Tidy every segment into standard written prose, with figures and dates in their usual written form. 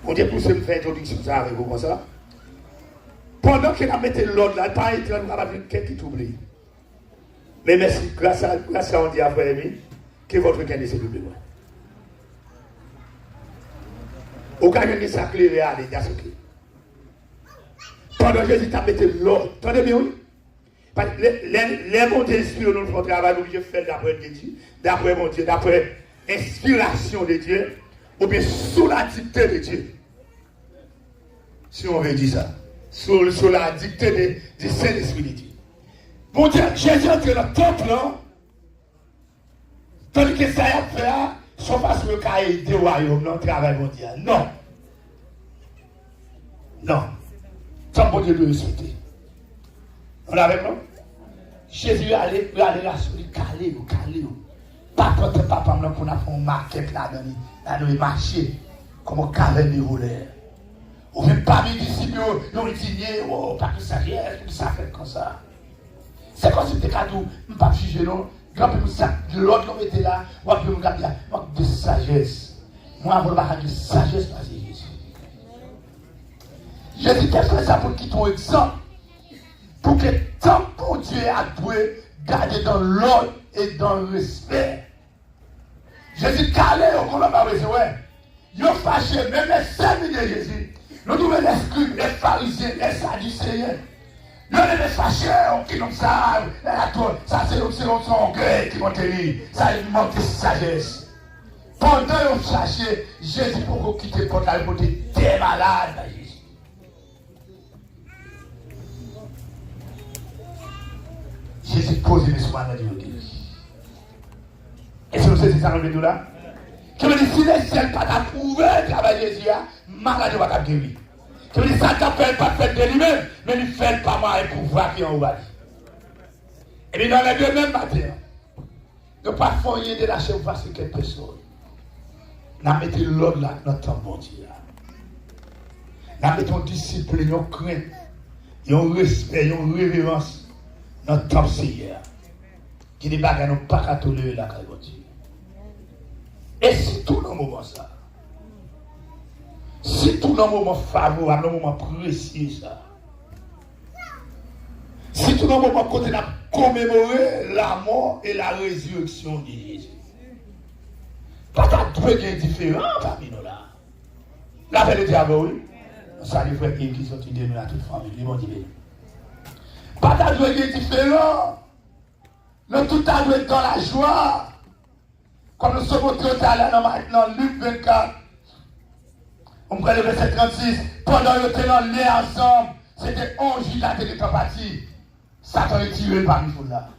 On dit pour se faire introduction ça avec vous comme ça. Pendant qu'il a mis l'ordre là, pas été on va quelqu'un qui t'oublie. Mais merci, grâce à on dit à frère Aimé, que votre week-end est célébré. Au cas où ça clairé à l'état secret. Pendant que Jésus t'a mis l'ordre, attendez bien oui. Les montées inspirées dans notre travail, nous devons faire d'après Dieu, d'après mon Dieu, d'après inspiration de Dieu, ou bien sous la dictée de Dieu. Si on veut dire ça. Sous la dictée du Saint-Esprit de Dieu. Mon Dieu, Jésus entre dans le temple, non? Tandis que ça y a fait, sont pas sur le cahier des royaumes, non, travail mondial. Non. Non. Ça, mon Dieu, doit respecter. On l'avait, non? Jésus allait là sur le calé. Pas quand papa, non, qu'on a fait un market là, dans le marché, comme un caverne de voleurs. Ou même parmi les disciples, ils ont dit, oh, pas que ça vient, tout ça fait comme ça. C'est comme si tu as tout, je ne pas juger, non. L'autre qui était là, on va me garder, manque de sagesse. Moi, je ne vais pas de sagesse parce que Jésus. Jésus t'a fait ça pour qu'il ton exemple. Pour que tant pour Dieu a doué, garder dans l'ordre et dans le respect. Jésus calé, on n'a pas besoin, ouais. Ils ont fâché, même les semis de Jésus. Nous trouvons les scribes, les pharisiens, les sadducéens. Nous les fâchés, qui comme ça, ça c'est son orgueil qui vont te dire. Ça, il manque de sagesse. Pendant qu'ils ont fâché, Jésus pour quitter le porte là, pour dire, t'es malade, Jésus. Jésus pose les soins dans Dieu. Et c'est aussi ça, nous là? Qui me dit, si les ciels pas approuvé le travail de Jésus, malade va t'appeler guéri. Qui me dit, ça t'appelle pas fait de lui-même, mais il fait pas moi et pouvoir qui en haut. Et puis dans les deux mêmes matins, ne pas foyer de lâcher ou passer quelque personne. Nous mettons l'ordre là dans notre bon Dieu. Nous mettons discipline, nous crainte, nous respect, nous révérence dans notre temps Seigneur. Qui n'est pas nous pas qu'à tolérer la caille de Dieu. Et si tout dans le moment ça, si tout dans le moment favorable, dans le moment précis ça, si tout dans le moment côté a commémoré la mort et la résurrection de Jésus, pas qu'à trouver différent parmi nous là. La paix de diable, oui. Ça les frères qui sont de nous à toute famille, ils vont dire. Pas qu'à trouver différent. Nous tout à être dans la joie. Comme nous sommes montrés dans Luc 24. On prend le verset 36. Pendant que nous étions liés ensemble, c'était 11 Judas qui étaient partis. Satan est tiré parmi vous là.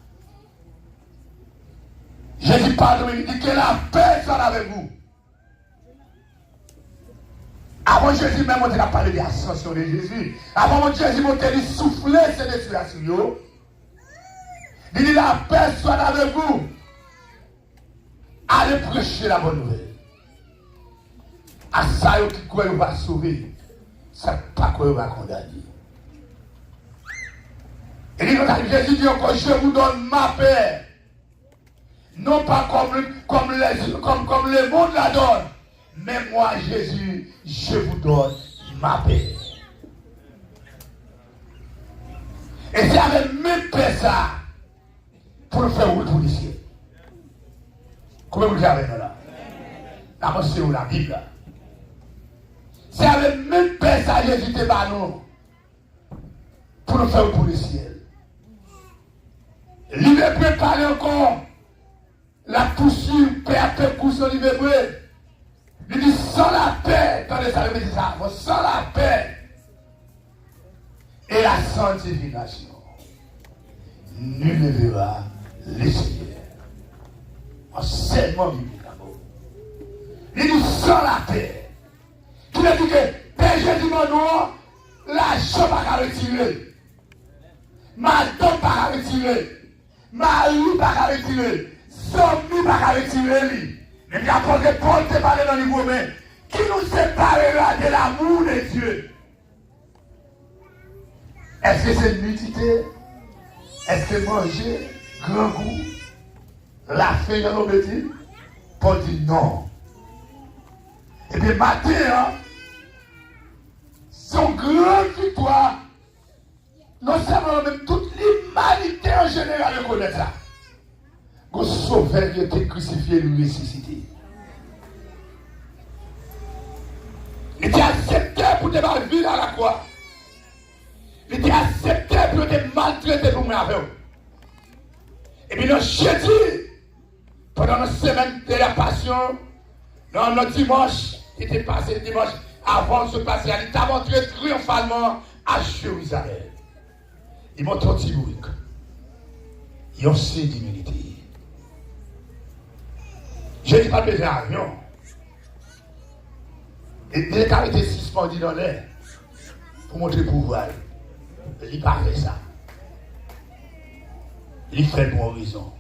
Jésus parle, il dit que la paix soit avec vous. Avant Jésus même, on a parlé de l'ascension de Jésus. Avant Jésus, on a dit souffler ces détruations. Il dit la paix soit avec vous. Allez prêcher la bonne nouvelle. À ça, qui croit qu'on va sauver, ça n'est pas qu'on va condamner. Et il dit, Jésus dit encore, je vous donne ma paix. Non pas comme le monde la donne. Mais moi, Jésus, je vous donne ma paix. Et c'est avec même paix ça, pour le faire route pour ici. Comment vous le savez là? D'abord, c'est où la Bible. C'est avec même paix ça, Jésus te bat nous, pour le faire route pour le ciel. Il veut préparer encore la poussière, paix à paix, cousson, il veut préparer. Il dit sans la paix, attendez ça, il dit ça, sans la paix et la sanctification, nul ne verra le Seigneur. Enseignement biblique d'abord. Il dit sans la paix. Qui veut dire que Père Jésus mon nom, l'argent pas qu'à retirer. Ma dame pas qu'à retirer. Ma rue pas qu'à retirer. Zombie pas qu'à retirer. Mais l'apôtre Paul te parlé dans le livre romain. Qui nous séparera de l'amour de Dieu? Est-ce que c'est nudité? Est-ce que manger, grand goût, la faim dans nos bêtises? Paul dit non. Et puis matin, son grande victoire. Non seulement même toute l'humanité en général reconnaît ça. Le sauveur qui a été crucifié lui ressuscité. Il était accepté pour te vivre à la croix. Il était accepté pour te maltraiter pour moi avec vous. Et puis le jeudi, pendant la semaine de la passion, dans notre dimanche, qui était passé le dimanche avant de se passer, il t'a montré triomphalement à Jérusalem. Il montre un petit bourrique. Il y a aussi d'humilité. Je ne dis pas besoin d'avion. Il a été suspendu dans l'air pour montrer le pouvoir. Il n'a pas fait ça. Il fait le bon horizon.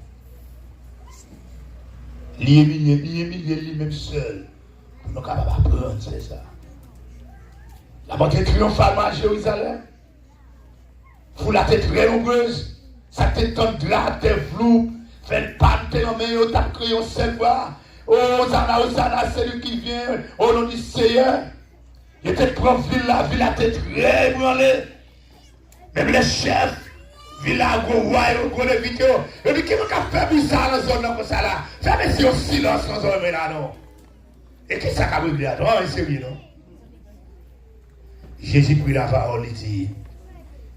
Il est humilié lui-même seul. Pour nous capables d'apprendre, c'est ça. La montée triomphalement à Jérusalem. Vous la tête très nombreuse. Ça tête de la tête floue. Fait le pan de nos mains, au tape crayon seul voix. Oh, Hosanna, c'est lui qui vient au nom du Seigneur. Il était prof la ville a été très branlée. Même les chefs, villa, gros roi, gros les vidéos. Il dit qu'il va faire bizarre dans la zone comme ça là. Jamais si on silence dans la zone là, non. Et qui ça qu'a brûlé là? Oh, c'est lui, non? Jésus prit la parole, il dit,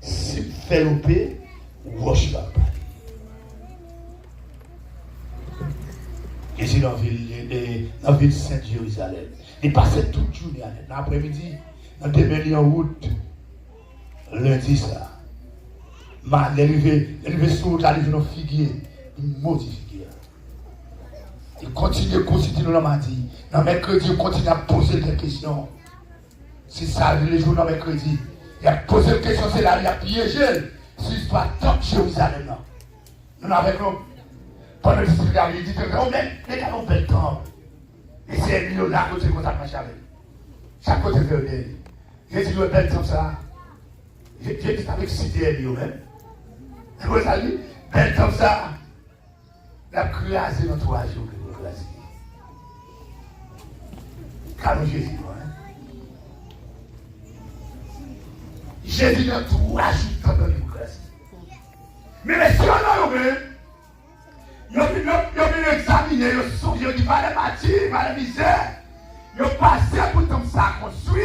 si vous faites le paix, roche va parler. Jésus dans la ville Sainte-Jérusalem. Il passait toute journée l'après-midi, dans des millions en route. Lundi, ça. Il est arrivé sur route, il arrive dans le figuier. Il maudit figuier. Il continue dans le mardi. Dans mercredi, il continue à poser des questions. C'est ça, les jours dans mercredi. Il a posé des questions, c'est là, il a piégé. C'est l'histoire de Jérusalem. Nous avec nous. Pendant le disciple, il dit que les gars ont bel temps. Et c'est un millionnaire côté qu'on a marché avec. Chaque côté de lui. J'ai dit, le bel temps ça. J'ai dit avec cité lui-même. Et vous savez, bel temps ça. La crasé dans 3 jours que vous crasez. Car Jésus, Jésus dans 3 jours quand vous crasez. Mais si on a oublié, ils ont examiné, ils ont souillé, ils ont dit, pas de matière, pas de misère. Ils ont passé pour comme ça construit.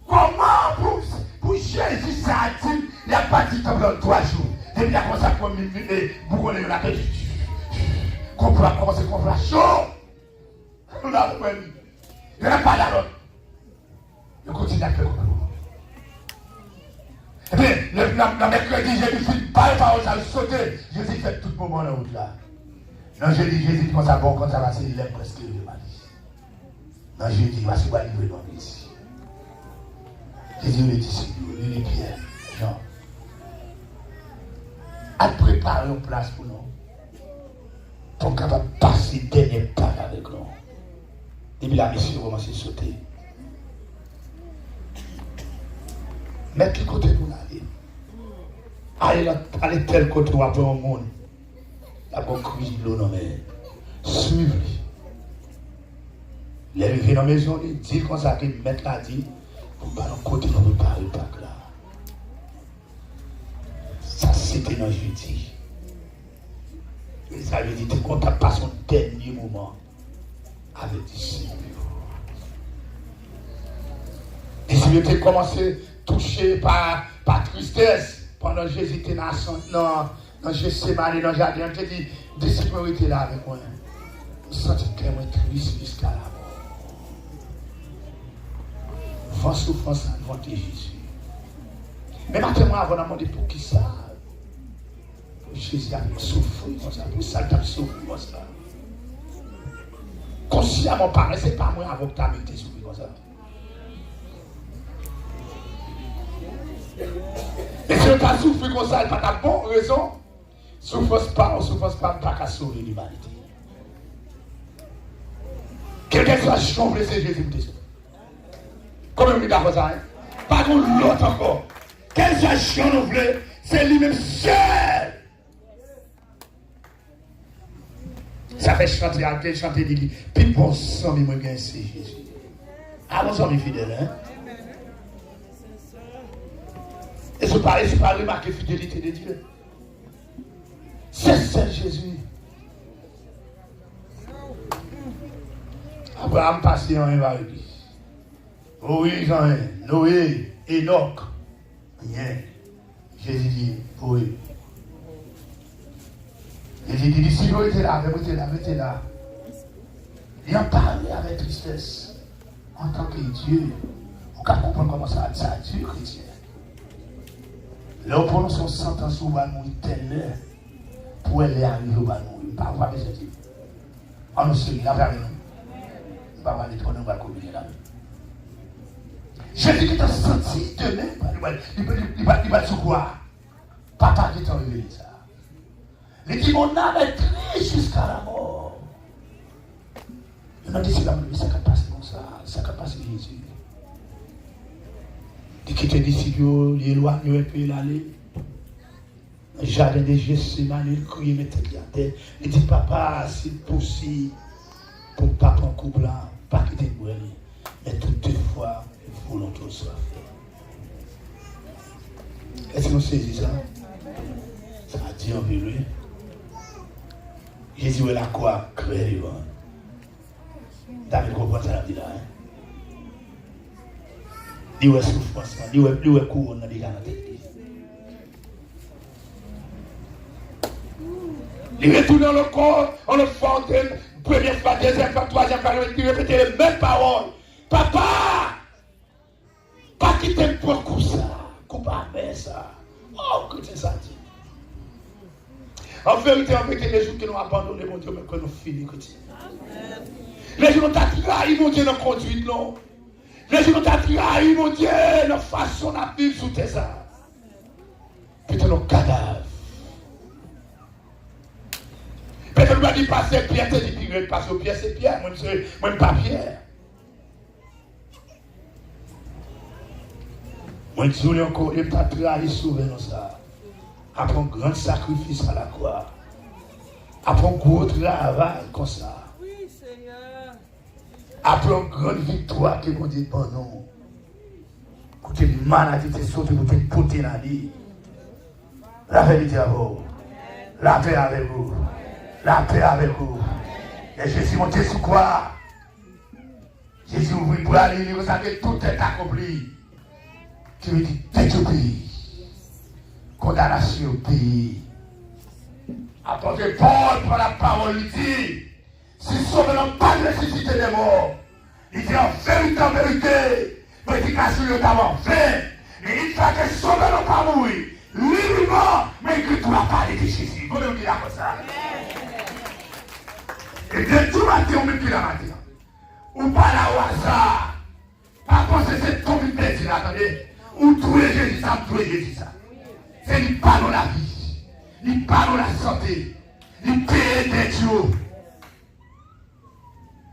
Comment pour Jésus, ça a dit, il n'y a pas dit dans 3 jours. Et puis il a commencé à prendre vous connaissez la tête. Comprends, commencer à comprendre chaud. On a compris. Il n'y a pas d'alors. Il continue à faire comme et puis, le mercredi, Jésus dit, pas de parole, ça a sauté. Jésus fait tout moment la route là. Non, je dis, Jésus, quand ça va, c'est il aime presque le mal. Non, je dis, voici quoi livrer dans ici. Jésus, les disciples, les pierres. Non. À préparer une place pour nous. Pour qu'on va passer dernier pas avec nous. Et puis la mission commence à sauter. Mettre le côté pour aller. Aller tel côté où après un monde. La bonne crise de l'eau, non mais. Suivez. Il est arrivé dans la maison, il dit comme ça qu'il met la dit. Pour pas le côté pour préparer le bac là. Ça c'était dans jeudi. Et ça veut dire qu'on t'a passé son dernier moment avec des disciples. Les disciples ont commencé touché par tristesse pendant que Jésus était dans Gethsémani, dans le jardin. Je dis, les disciples étaient là avec moi. Je me sentais tellement triste jusqu'à la mort. Vent souffrance devant Jésus. Mais maintenant, avant de demander pour qui ça, Jésus a souffert comme ça, pour ça, il a souffert comme ça. Consciemment parlé, ce n'est pas moi avant que tu as été souffert comme ça. Et si on t'a souffert comme ça, il n'y a pas de bonne raison. Souffrance pas, pas qu'à sauver l'humanité. Quelqu'un soit chambre, c'est Jésus qui te sauve. Comment on dit d'accord ça? Pas qu'on l'autre encore. Quel soit chambre, c'est lui-même seul. Ça fait chanter, dit, puis bon sang, mais moi, c'est Jésus. Ah, bon sang, mes fidèles, hein? Et ce n'est pas remarquer la fidélité de Dieu. C'est seul Jésus. Abraham passait en un Moïse en un. Noé, Enoch. Rien. Jésus dit, oui. Jésus dit, si vous étiez là, vous étiez là. Il en parlait avec tristesse. En tant que Dieu. Vous pouvez comprendre comment ça dure, chrétien. Là, on prononce son sentence au bas de tel pour aller arriver au bas de nous. Pas voir les autres. On nous suit, la vers nous. On va voir les trois, on va communier là. Jésus qui t'a senti de même, il va se croire. Papa qui t'a révélé ça. Il dit, mon âme est triste jusqu'à la mort. Il m'a dit, c'est la ça va passer comme ça va passer Jésus. Il quitte les disciples, il éloigne un peu, il allait. Le jardin de Gethsémani, il crie, il mettait la terre. Il dit, papa, c'est possible, pour papa en couple là, pas quitter le brûler. Mais toutefois, volonté soit faite. Est-ce que vous saisissez ça? Ça a dit en vérité. Jésus est la croix, créée. David comprend ça, la vie là. Il y a souffrance, il y a couronne dans la tête. Il retourne dans le corps, on le fontaine, première fois, deuxième fois, troisième fois, il répète les mêmes paroles. Papa, pas quitter pour coup ça, qu'on pas faire ça. Oh, que c'est ça dit. En vérité, les jours que nous abandonnons, mon Dieu, mais que nous finissons. Les jours qui nous trahi, mon Dieu, nous conduit, non. Les jours qui nous trahi, mon Dieu, nous façon de vivre sous tes armes. Peut-être nos cadavres. Peut-être nous va dire passer Pierre, c'est dit Pierre, passer au Pierre, c'est Pierre, moi, pas Pierre. Moi, je dis encore, il pas trahi, sauver ça. Après un grand sacrifice à la croix. Après un gros travail comme ça. Oui, Seigneur. Après une grande victoire que vous dites pour nous. Quand une maladie est sortie, vous êtes porté dans la vie. La vérité à vous. La paix avec vous. La paix avec vous. Et Jésus monté sous quoi? Jésus ouvrit pour aller, vous savez, tout est accompli. Tu me dis, tête au pays. Condamnation au pays. Apportez Paul pour la parole, il dit, si sauvons pas de ressusciter des morts, il dit en vérité, prédication est d'abord fait, mais il faut que sauvons pas mourir, librement, mais que tu n'as pas de Jésus. Vous me dites comme ça. Et de tout matin, on me dit la matin. Ou pas là au hasard. Par contre, c'est cette communauté, attendez. Ou tout est Jésus, ça, tout est Jésus, ça. C'est il parle de la vie, il parle de la santé, il paye des dieux.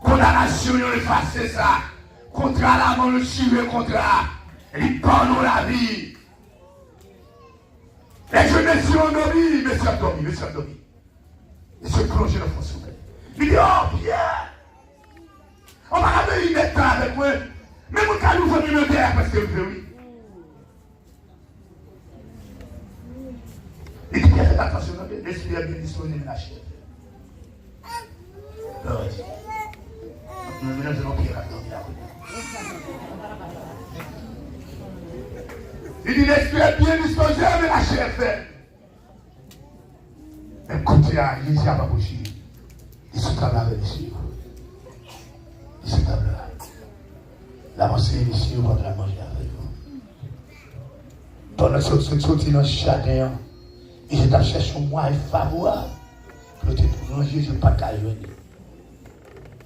Condamnation, il efface ça. Contrat la mort, le suivre contrat. Il parle de la vie. Et je me suis endormi, monsieur endormi. Il se plonge dans le fond sommeil. Il dit, oh Pierre, on va regarder une état avec moi. Mais mon cas nous fait une terre parce que vous oui. Il dit, faites attention, l'esprit est bien disposé de la chair. Nous menons Pierre à dormir. Il dit, l'esprit est bien disposé de la chair fait. Écoutez, il n'y a pas bouché. Il se table avec les cieux. Il se table là. L'avancée les cieux pour la manger avec vous. Pendant ce que sorti dans le jardin, et je t'ai cherché moi et favorable. Peut-être pour manger, je n'ai pas qu'à jouer.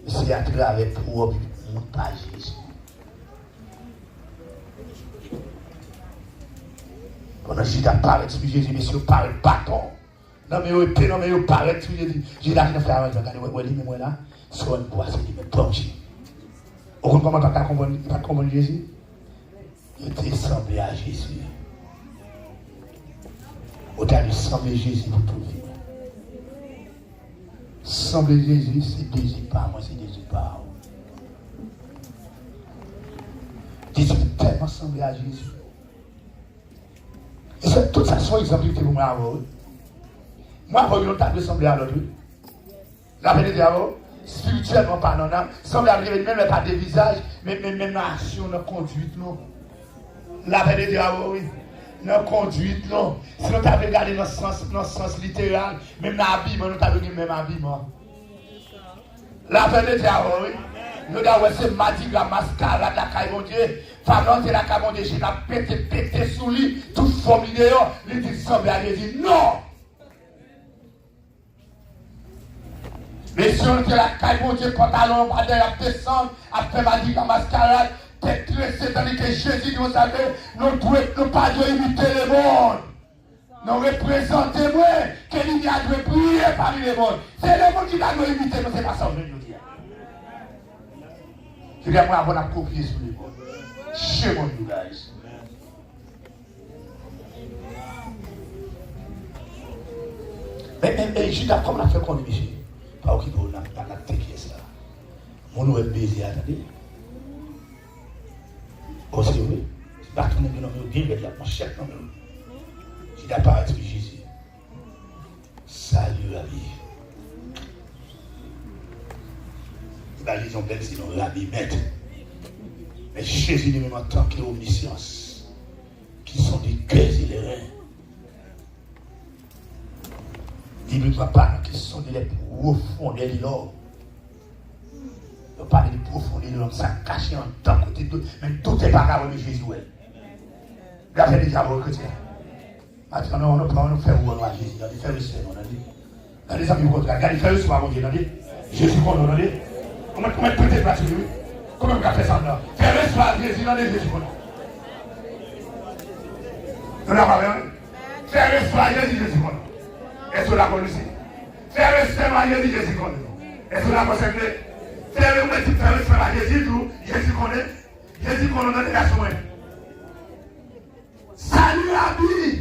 C'est à travers pour mon pas Jésus. Pendant que je t'ai parlé de Jésus, monsieur, parle bâton. Non, mais il non, mais il parle de Jésus. J'ai la fin de faire un jour. Regardez, moi là, soit une boisse, il me plonge. Au compte, comment tu as compris Jésus? Il était semblé à Jésus. Au-delà de sembler Jésus pour tout vivre. Sembler Jésus, c'est désir par moi, c'est désir par vous. Jésus tellement semblé à Jésus. Tout ça, sont exemples pour moi. Moi, avant, je ne ressemblé à l'autre. La vérité, d'abord, spirituellement parlant, semble arriver même pas des visages, mais même l'action, la conduite, non. La vérité, d'abord, oui. La conduite, non. Si nous t'avons regardé dans le sens littéral, même dans l'habillement, nous t'avons dit même habillement. La vérité, d'abord, oui. Nous avons c'est Madi, la mascarade, la caille, mon Dieu. Femme, c'est la caille, mon Dieu. J'ai pété sous lui, toute forme idée, il dit, semble à Jésus, non. Mais si on était la caille, mon Dieu, pantalon, pas d'ailleurs, descendre, après Madi, la mascarade, tête tressée, tandis que Jésus, vous savez, nous ne pas imiter le monde. Nous représentons, moi, que l'il y a de prier parmi les mondes. C'est le monde qui va nous imiter, nous, c'est pas ça, je veux dire. Je vais avoir la copier sur les mondes. Chez mon you guys. Mais Judas, comme on a fait qu'on est ici, pas au Kibo, on a téqué ça. Mon nous est baisé, attendez. Aussi, oui. C'est pas qu'on est bien, mais il y a mon chef, non, non. Judas paraît être Jésus. Salut la vie. Ils ont belle sinon la vie maître. Mais Jésus lui-même en tant qu'omniscience, qui sont des cœurs et les reins. Il ne doit pas qui sont des profondeurs de l'homme. Il ne doit pas des profondeurs de l'homme, ça cache en tant côté de même tout est pas grave de Jésus. Regardez les diables chrétiens. Maintenant, on nous fait où on va Jésus. Dans les frères et sœurs, on a dit. Dans les amis, regardez les frères et sœurs, on a dit. Jésus, on a dit. Comment peut-être pas sur lui? Comment on a fait ça là? Faire l'espoir Jésus dans les Jésus. Nous n'avons pas vu. Faire l'espoir Jésus. Est-ce que la connaissez? Faire l'espoir Jésus. Est-ce que la connaissez? Faire l'espoir Jésus. Jésus connaît. Jésus connaît dans les garçons. Salut la vie.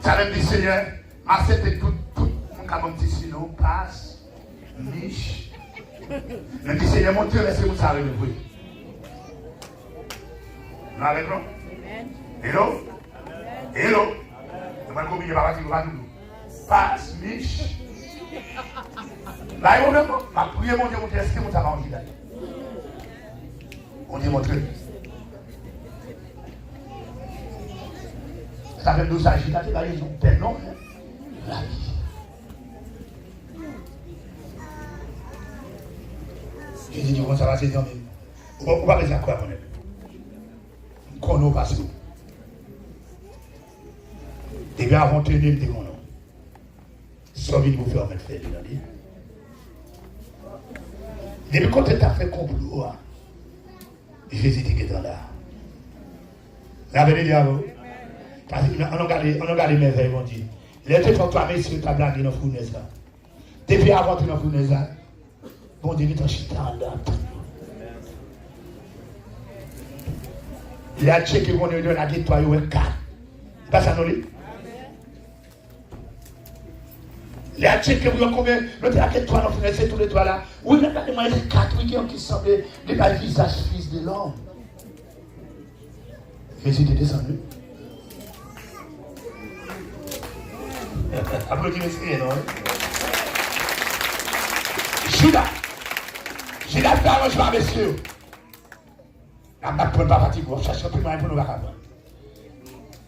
Ça veut dire Seigneur. Acceptez tout, mon petit sinon, passe, niche. Le dit Seigneur, mon Dieu, laissez-vous ça avec vous. Nous avec nous? Hello? Hello? Nous allons communiquer par la passe, niche. Là, il y a un ma prière, mon Dieu, mon Dieu, est-ce que vous avez envie d'aller? On dit, mon Dieu. Ça veut nous agiter, il y a un père, non? La vie. Jésus dit comment ça va, c'est bien. On va faire quoi, mon ami? Qu'on nous passe. Des gars vont tenir des monos. Sauf qu'ils vous faire mettre fait. Depuis quand tu as fait complot, Jésus dit que dans là. La vérité, parce qu'on a regardé mes veilles, on dit. Les deux fois, toi, messieurs, tu as blagué dans la fournaise. Depuis avant dans la fournaise, bon Dieu, il t'a chita en là. Il a checké qu'on est dans la guitare, il y a 4. C'est pas ça, non? Il a checké combien, l'autre a 4 dans la fournaise, c'est tous les toits là. Oui, regardez-moi, il y a 4 qui semblaient le visage fils de l'homme. Jésus est descendu. Applaudissez, non? Judas fait arrangement, messieurs. On ne peut pas partir pour chercher un peu moins pour nous voir.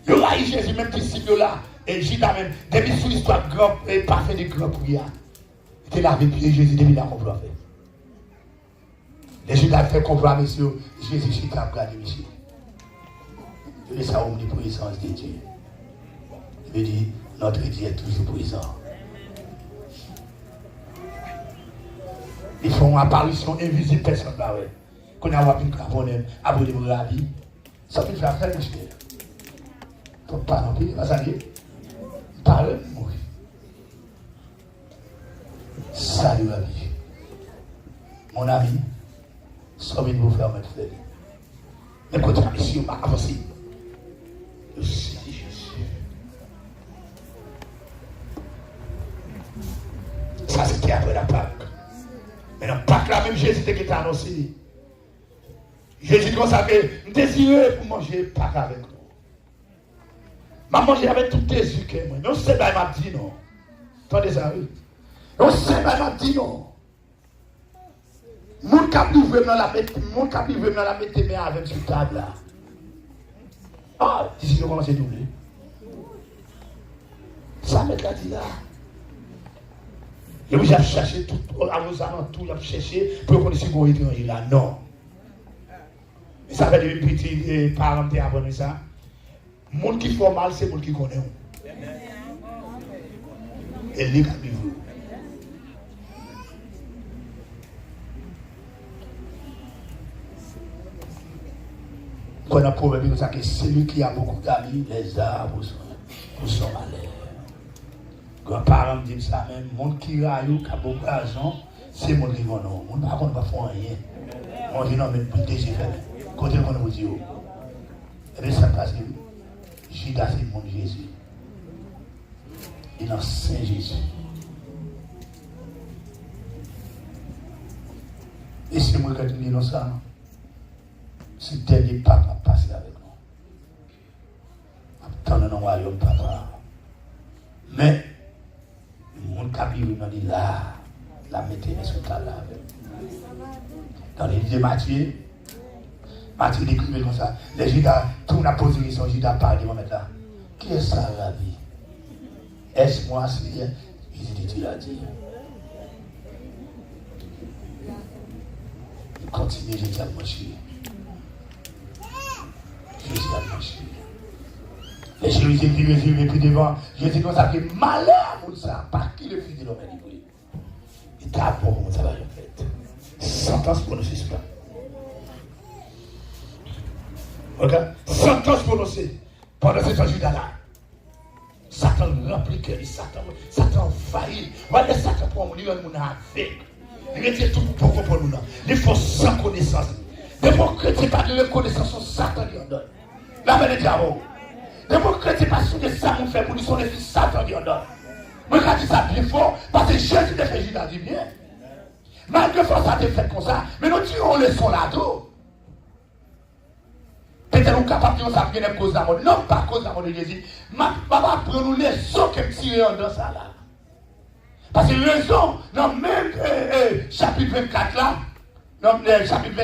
Il y aura Jésus, même disciple là, et Judas même, depuis sous l'histoire grand et pas fait de grand prière. Il était là avec Jésus, depuis là qu'on doit faire. Les Judas fait comprendre, messieurs, Jésus, c'est un gars de monsieur. Il est sa omniprésence de Dieu. Il veut dire, notre Dieu est toujours présent. Ils font une apparition invisible, personne ne va voir. Quand on a vu un abonné de la vie, ça peut faire très cher. Pour pas non plus, ça y est. Parle, mourir. Salut la vie. Mon ami, somme une vous faire mettre fait. Mais quand on a ici, on va avancer. Je sais Jésus. Ça, c'était après la Pâque. Mais dans Pâque, là, même Jésus qui était annoncé. Jésus dit comme ça que je désirais pour manger pas avec nous. Je manger avec tout tes yeux que moi. Mais on sait pas, m'a dit non. Attendez ça, oui. On sait pas, m'a dit non. Mon cap livré dans la mettre mes avec sur table là. Ah, d'ici on commence à doubler. Ça met la dit là. Et vous avez cherché tout, à vos alentours, vous avez cherché pour qu'on ait un étranger là. Non. Et ça fait des petits parents qui abonnés ça. Le monde qui fait mal, c'est le monde qui connaît. Et les gars vivent. Quand on a un problème, c'est que celui qui a beaucoup d'amis, les arbres sont malheurs. Grands-parents me disent ça même, le monde qui a beaucoup d'argent, c'est le monde qui connaît. Le monde par contre ne va pas faire rien. On dit non, mais pour déjà faire. Côté qu'on vous dit, et bien ça passe. Judas, c'est le monde de Jésus. Il est dans Saint Jésus. Et c'est moi qui dis non ça. C'est le dernier papa qui a passé avec nous. Attendons dans le royaume, papa. Mais, le monde qui a vu, il dit là, la mettez sur ta lave. Dans les livres de Matthieu décrivait comme ça. Les Judas, tout n'a posé question, Judas parle, ils vont mettre là. Qui est ça, la vie? Est-ce moi, c'est bien? Il a dit. Il continue, Jésus a marché. Jésus a marché. Les Jésus vivent et puis devant, Jésus comme ça, que malheur pour ça, pas qui le fils de l'homme est livré. Il t'a pour comment ça va le fait. Sentence prononcée pas. Regarde, sentence prononcée pendant ce temps Judas-là. Satan remplit que Satan faillit. Voilà, Satan pour nous, il avec. Il était tout pour nous. Il faut sans connaissance. Des mots chrétiens pas de connaissance, Satan lui en donne. La veine est diable. Des mots chrétiens pas sur que ça nous fait pour nous, son fils, Satan lui en donne. Moi, quand je dis ça bien fort, parce que Jésus a fait Judas dit bien. Malgré que ça a été fait comme ça, mais nous tirons le son là-dedans. Peut-être nous capables de dire ça vient de cause d'amour. Non, pas cause d'amour de Jésus. Ma papa prend nous les sons qui me tirent dans ça là. Parce que raison, dans même chapitre 24 là, non, chapitre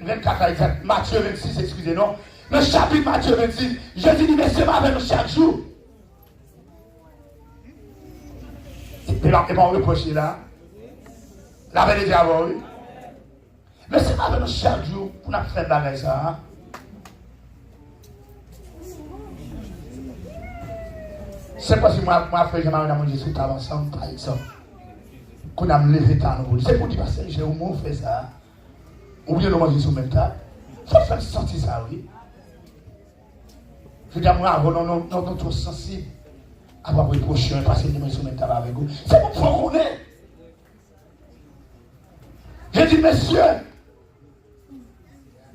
24 là, exact, Matthieu 26, excusez-moi. Le chapitre Matthieu 26, Jésus dit, mais c'est avec nous chaque jour. Et puis là, on va reprocher là. La veille des diables, oui. Mais c'est avec nous chaque jour pour nous faire bagage ça. Hein? C'est pas si moi, frère, je m'en manger sous table ensemble, par exemple. Qu'on a levé ta nous. C'est pour dire, parce que j'ai au moins fait ça. Ou bien nous manger sous même table. Il faut faire sentir ça, oui. Je dis à moi, non, trop sensible. Avoir reproché, passer nous manger sous même table avec vous. C'est pour qu'on connaît. J'ai dit, messieurs,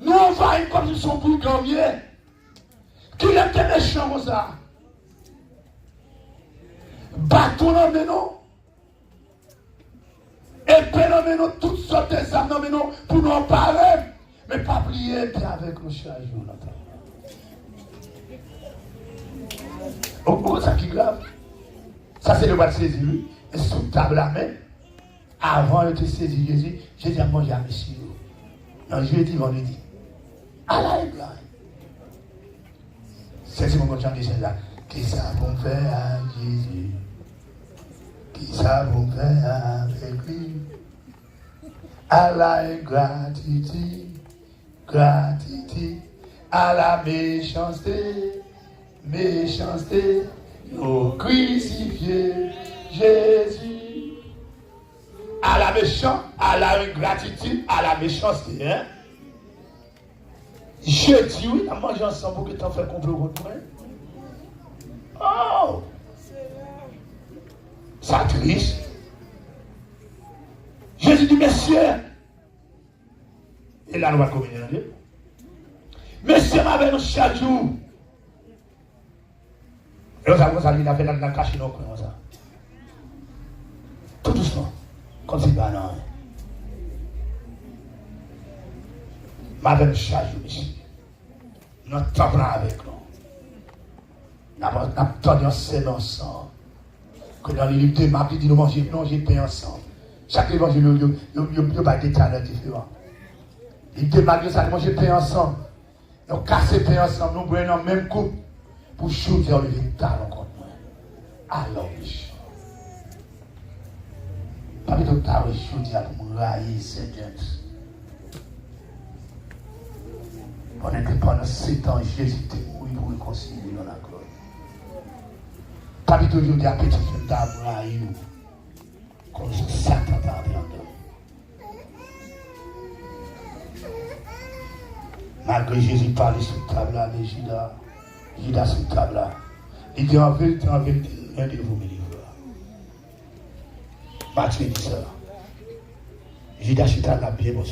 nous on va comme ils sont pour gagner. Qui est des méchants comme ça? Bâton dans mes noms. Épée dans mes noms, toutes sortes d'armes dans mes noms pour nous en parler. Mais pas plier bien avec nous chaque jour. Pourquoi ça qui est grave? Ça c'est le droit de saisir lui. Et sous table la main. Avant de te saisir Jésus, j'ai dit à manger à monsieur. Non, jeudi, vendredi. À la ébranle. C'est mon chant de là. Qui ça vont faire à Jésus? Qui ça vont faire avec lui? À la ingratitude, à la méchanceté, au crucifié Jésus. À la méchanceté, à la ingratitude, à la méchanceté. Hein? Je dis oui, on mange ensemble pour que tu en fasses complot contre moi. Oh! Ça triste. Jésus dit, messieurs, et là nous va communier. Messieurs, m'avait nous chaque jour. Et nous avons ça, il a fait dans le cachet, comme ça. Tout doucement. Comme si pas non. Ma même charge, monsieur. Nous sommes avec nous. Nous avons ensemble ensemble. Que dans les livres de Marc, il dit nous manger pain ensemble. Chaque évangile, il y a des talents différents. Il dit Marc, ça manger pain ensemble. Nous cassons pain ensemble, nous prenons la même coupe pour choisir le talent contre nous. Alors, monsieur. Pas de temps, je dis pour me railler, c'est Dieu. On était pendant 7 ans, Jésus était mort pour réconcilier dans la gloire. Pas du tout, je dis à petit femme d'amour, comme Satan t'a appris en dedans. Malgré Jésus parlait sur la table là, mais Judas sur la table là. Il dit en vérité, l'un de vous me livrera. Matthieu dit ça. Judas sur la table là, bien bon.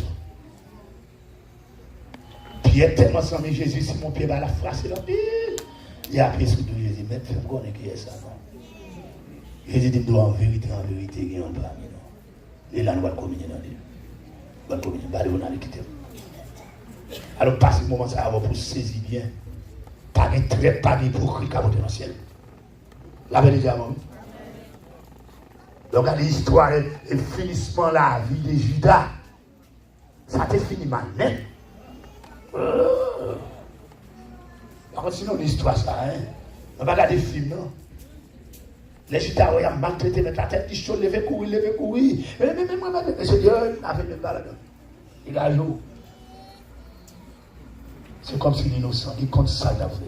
Pierre tellement sans Jésus, si mon pied va la phrase, il a appris sur tout Jésus, mais fais-moi connaître qui est ça, non? Jésus dit, en vérité, il y a un parmi nous. Et là, nous allons communier dans lui. Nous allons communier, nous allons quitter. Alors, passez le moment ça avant pour saisir bien. Pas de trait, pas d'hypocrite à monter dans le ciel. La vérité avant. Donc, l'histoire et le finissement de la vie de Judas, ça t'est fini mal, hein? Par contre, sinon, l'histoire, ça, hein? On va regarder des films, non? Les Judas, ils ont maltraité, mettre la tête, ils sont levés, courir. Mais moi, c'est Dieu, il a fait même pas là-dedans. Il a joué. C'est comme si l'innocent, il compte ça d'affaire.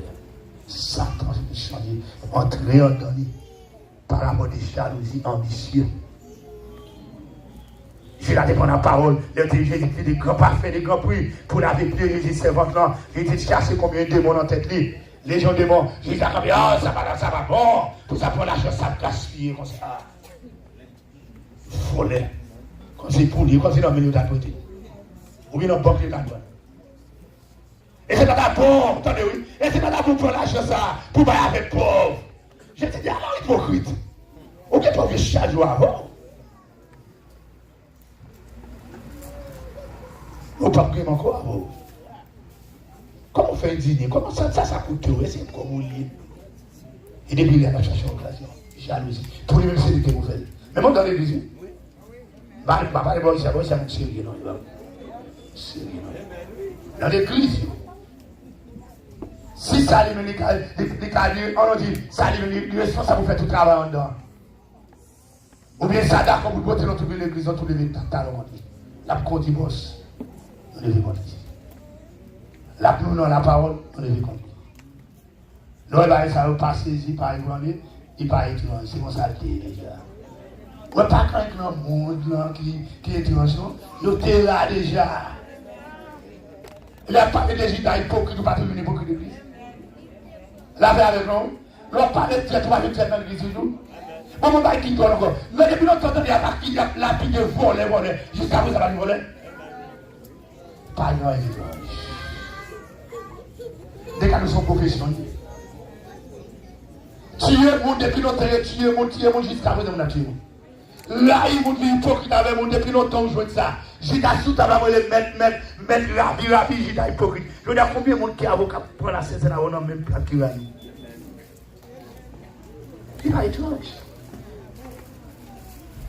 Satan, il change, entrer en donné par amour de jalousie ambitieux. Je l'ai dit pendant la parole, le Jésus fait des grands parfaits, des grands prix pour la vie de Jésus, c'est votre nom. Il dit, cherchez combien de démons en tête libre. Les gens démons, Jésus a dit, ah, ça va bon. Tout ça pour la chose, ça gaspille comme ça. Voler. Comme c'est pour lui, comme c'est dans le milieu d'un côté. Ou bien dans le banque de la douane. Et c'est pas bon, attendez, oui. Et c'est pas pour prendre la chose, ça, pour bailler avec pauvre. Je te dis, alors hypocrite. Ou bien pour chaque jour avant. Ou pas vraiment encore avant. Comment faire un dîner? Comment ça coûte tout? C'est comme on lit. Et depuis, il y a la chercher occasion. Jalousie. Tous les mêmes séries que vous faites. Mais moi, dans l'église, pas de bon, c'est un sérieux, non? Sérieux, non? Dans l'église, si ça allume les caliers, on dit, ça allume les responsables pour faire tout le travail en dedans. Ou bien ça, d'accord, vous portez dans toute l'église, dans tous les talons. La côte du boss, on devait compter. La nous dans la parole, on devait compter. Nous, ça ne pas saisi, pas ébranlé, il pas étrange, c'est comme ça le déjà. On ne pas craindre le monde qui est étrange, nous sommes là déjà. Il n'y a pas de Judas hypocrite, ou pas de hypocrite de l'église. La paix avec nous, l'on parle de traite, on va le traiter dans l'église toujours. On ne va pas quitter encore. Mais depuis longtemps, il y a la vie de voler, jusqu'à vous, ça va nous voler. Pas non étrange. Dès que nous sommes professionnels. Tuer le monde depuis longtemps, tuer le monde jusqu'à vous, on a tué le monde. Là, il vous dit hypocrite avec le monde depuis longtemps, je vois ça. Judas sous ta main, mettre la vie, Judas hypocrite. Je veux dire, combien de monde qui est avocat pour prendre la scène, on a même pas qui va nous. Il va étrange.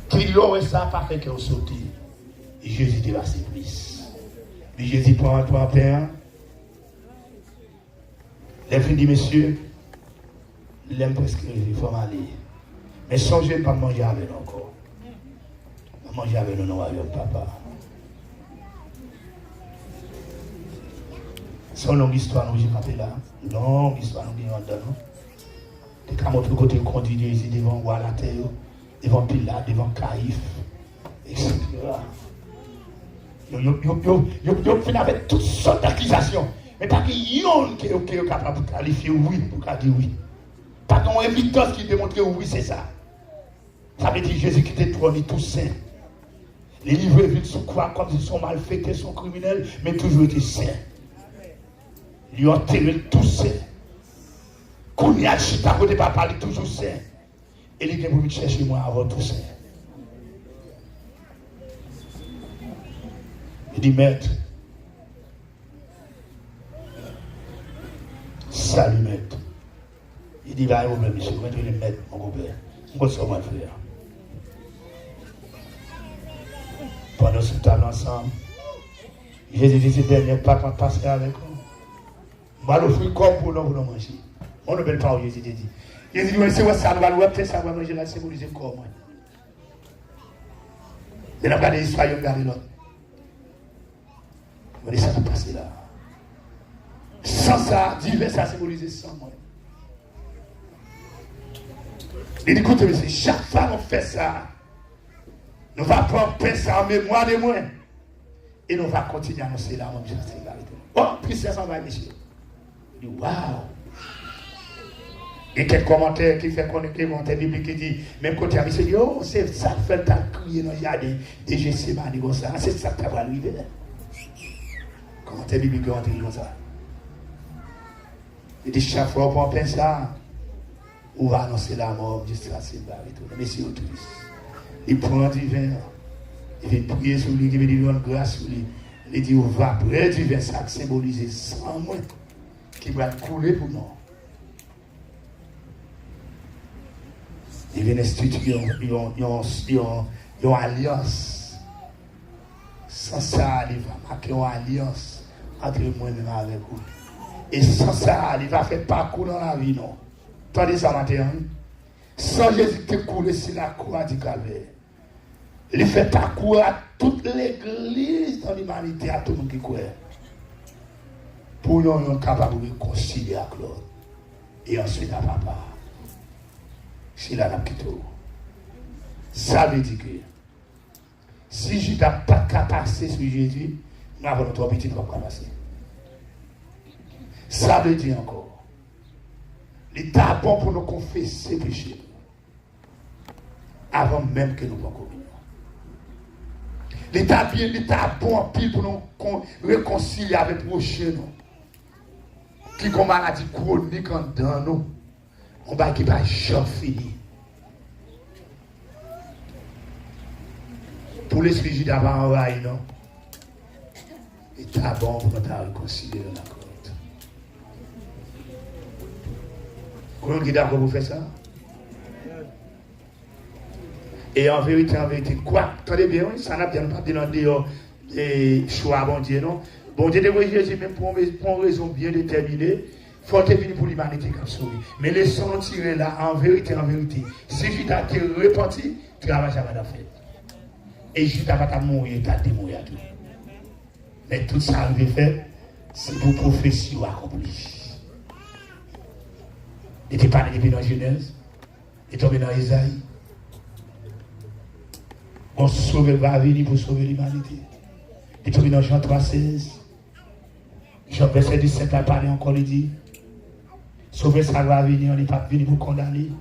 Qui dit, oh, ça, pas fait qu'on saute. Et Jésus dit, là, c'est plus. Mais Jésus prend un toi, Père. Les filles dit, monsieur, l'aime presque, il faut m'aller. Mais songez pas manger avec nous encore. Manger avec nous, non, avec papa. C'est une longue histoire, nous, j'ai pas fait là. Longue histoire, nous, j'ai en dedans. Des cas, mon côté conduit ici devant Walter, devant Pilate, devant Caïphe, etc. Ils finissent avec toutes sortes d'accusations. Mais pas qu'il y ait qui est capable de qualifier oui pour dire oui. Pas qu'on évidence qui démontre oui, c'est ça. Ça veut dire Jésus qui était trôné tout saint. Les livres vivent sous croix comme s'ils sont malfaités, sont criminels, mais toujours été saints. Ils ont enterré tout saint. Qu'on y a chita côté papa, il est toujours saint. Et il est pour chercher moi avant tout saint. Il dit, maître, Il va y avoir un problème, monsieur. Je vais le mettre, mon compère. Moi, c'est moi, frère. Pendant ce temps ensemble, Jésus dit, c'est le dernier pas qu'on passe avec nous. Mal offrir comme pour nous manger. On ne peut pas, Jésus dit. Jésus dit, c'est ça, nous allons faire ça, nous allons manger là, c'est pour les corps. Et nous regardons l'histoire, nous regardons l'autre. On dit, ça va passer là. Sans ça, divers, ça symbolise sans moi. Il dit, écoutez, monsieur, chaque fois qu'on fait ça, nous allons prendre ça en mémoire de moi. Et nous allons continuer à annoncer là, mon Dieu. Oh, puis ça s'en va, monsieur. Il dit, waouh. Et quelques commentaires qui fait connaître les commentaires bibliques qui dit, même côté à monsieur, dit, oh, c'est ça que fait ta crier dans le jardin de Gethsémani comme ça. C'est ça que tu vas arriver. Commentaire biblique qui ont dit comme ça. Il dit, chaque fois qu'on pense ça, on va annoncer la mort jusqu'à Simba et tout. Mais c'est autre chose. Il prend du vin, il vient prier sur lui, il veut lui rendre grâce sur lui. Il dit, on va prendre du vin, ça symbolise sans moi, qui va couler pour nous. Il vient instituer une alliance. Sans ça, il va marquer une alliance entre moi-même avec vous. Et sans ça, il va faire parcours dans la vie, non. Tandis ça matin, sans Jésus te couler sur la croix du calvaire. Il fait parcours à toute l'église dans l'humanité, à tout le monde qui croit. Pour nous, nous sommes capables de réconcilier avec l'autre. Et ensuite à papa. C'est là qui tout. Ça veut dire que si je n'ai pas qu'à passer sur Jésus, nous avons notre petit ne va pas passer. Ça veut dire encore. L'état bon pour nous confesser péché. Avant même que nous ne communions. L'état bon en pile pour nous réconcilier avec nos prochains. Qui ont maladie chronique en dedans nous. On va qui va jamais finir. Pour l'esprit Judas avant envahi, non? L'état bon pour nous réconcilier dans la côte. Comment vous d'accord pour faire ça? Et en vérité, quoi? Attendez bien, ça n'a bien pas demandé les choix, bon Dieu, non? Bon Dieu, de Jésus, même pour une raison bien déterminée, il faut venir pour l'humanité qui a sauvé. Mais les sons tirés là, en vérité, si Judas te repenti, tu travailles jamais dans fait. Et Judas va mourir, tu vas démourir à tout. Mais tout ça arrive fait, c'est pour prophétie accomplie. Il était parlé depuis dans Genèse, il est tombé dans Isaïe. On sauve va venir pour sauver l'humanité. Il est tombé dans Jean 3,16. Jean verset 17 a parlé encore, il dit, sauver ça va venir, on n'est pas venu pour condamner.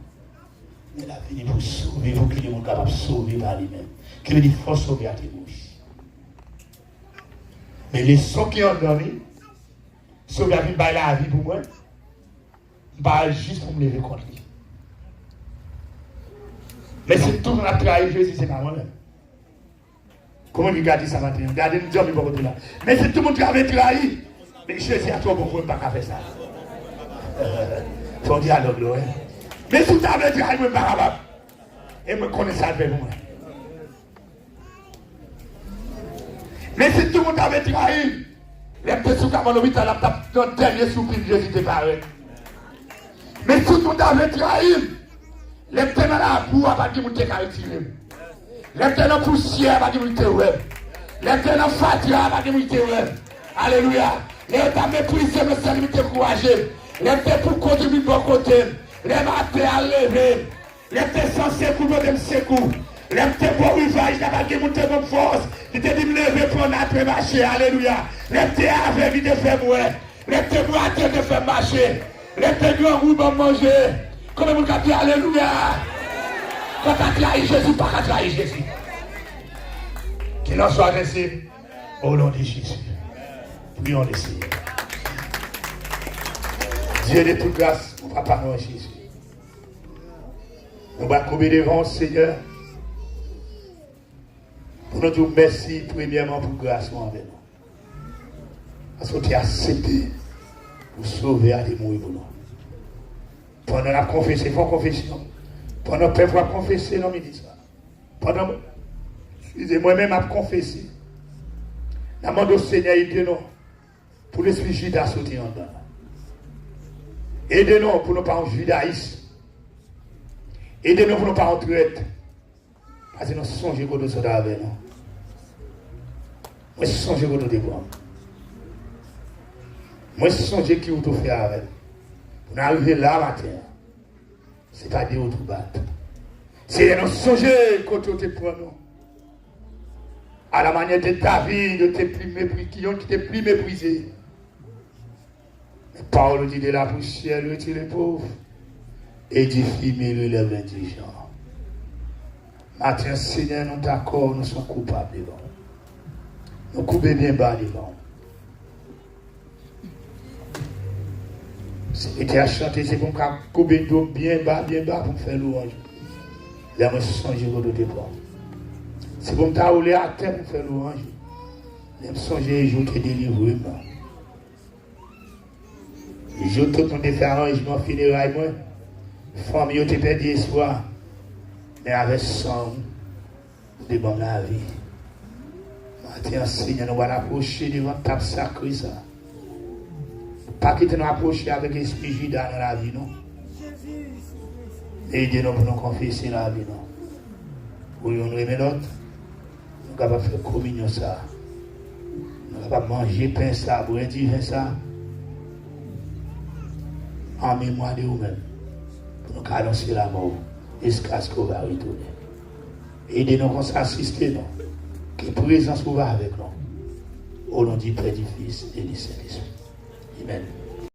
Mais il a venu pour sauver, vous qui êtes capable de sauver par lui-même. Qui veut dire, il faut sauver à tes bouches. Mais les sons qui ont dormi, sauver à la vie pour moi, bah, juste pour me lever contre lui. Mais c'est tout le monde a trahi Jésus, c'est pas moi-même. Comment il garde ça matin? Regardez, nous disons, il va là. Mais c'est tout le monde qui avait trahi. Mais Jésus a trop beaucoup de pas faire ça. Faut dire alors, là. Mais si tu avais trahi, je ne suis pas capable. Et je connais ça avec moi. Mais si tout le monde avait trahi, les petits sous à l'hôpital, le dernier soupir, Jésus était pareil. Mais si tout le monde avait trahi, les petits dans la boue, pas dire que tu es retiré. Les petits dans la poussière, pas dire que tu es web. Les petits dans la fatia, pas dire que tu es web. Alléluia. Les petits méprisés, mais c'est lui qui est courageux. Les petits pour contribuer de bon côté. Les matins à lever. Les petits censés pour me secours. Les petits pour rivage, n'a pas de monter comme force. Il te dit me lever pour notre marché. Alléluia. Les petits avaient envie de faire mourir. Les petits pour attendre de faire marcher. Les petits grands roues vont manger. Comment vous dites Alléluia? Quand tu as trahi Jésus, pas qu'à trahir Jésus. Qu'il en soit ainsi. Au nom de Jésus. Prions le Seigneur. Dieu de toute grâce, mon papa, nous, Jésus. Nous allons couper devant le Seigneur. Pour nous dire merci, premièrement, pour grâce envers nous. Parce que tu as accepté pour sauver à des mourir pour nous. Pendant la confession, il faut confession. Pendant le peuple va confesser, non, il dit ça. Pendant, moi-même, à confesser. La demande au Seigneur, aidez-nous pour l'esprit Judas sortir en dedans. Aidez-nous pour nous pas en judaïsme. Aidez-nous pour nous pas en traite. Parce que nous songeons que nous sommes avec nous. Moi, je songe que nous devons. Moi, je songe que nous devons faire avec. Pour nous arriver là matin, ce n'est pas des autres battre. C'est nous songer que nous devons nous. À la manière de David, qui était plus méprisé. Mais Paul dit de la poussière, retire les pauvres. Édifie, mais relève l'indigent. Matin, Seigneur, nous d'accord, nous sommes coupables devant. Nous coupons bien bas devant. C'était à chanter, c'est pour me couper bien bas pour me faire louange. Là, je me songe que nous devons. C'est pour me rouler à terre pour faire louange. Je me songe les jours qui délivrent. Les jours tout le monde fait arrangement funérailles. Famille, yo te perdu espoir. Mais avec sang, de bon la vie. Matin, Seigneur, nous allons approcher devant ta sacrée ça. Pas quitter nous approcher avec l'esprit Judas dans la vie, non. Aidez-nous pour nous confesser la vie, non. Pour nous aimer l'autre, nous sommes capables de faire communion ça. Nous sommes capables de manger pain ça, boire du vin ça. En mémoire de vous-même. Pour nous annoncer la mort, jusqu'à ce qu'on va retourner. Aidez-nous qu'on s'assiste, non. Que la présence vous va avec nous. Au nom du Père, du Fils et du Saint-Esprit. Amen.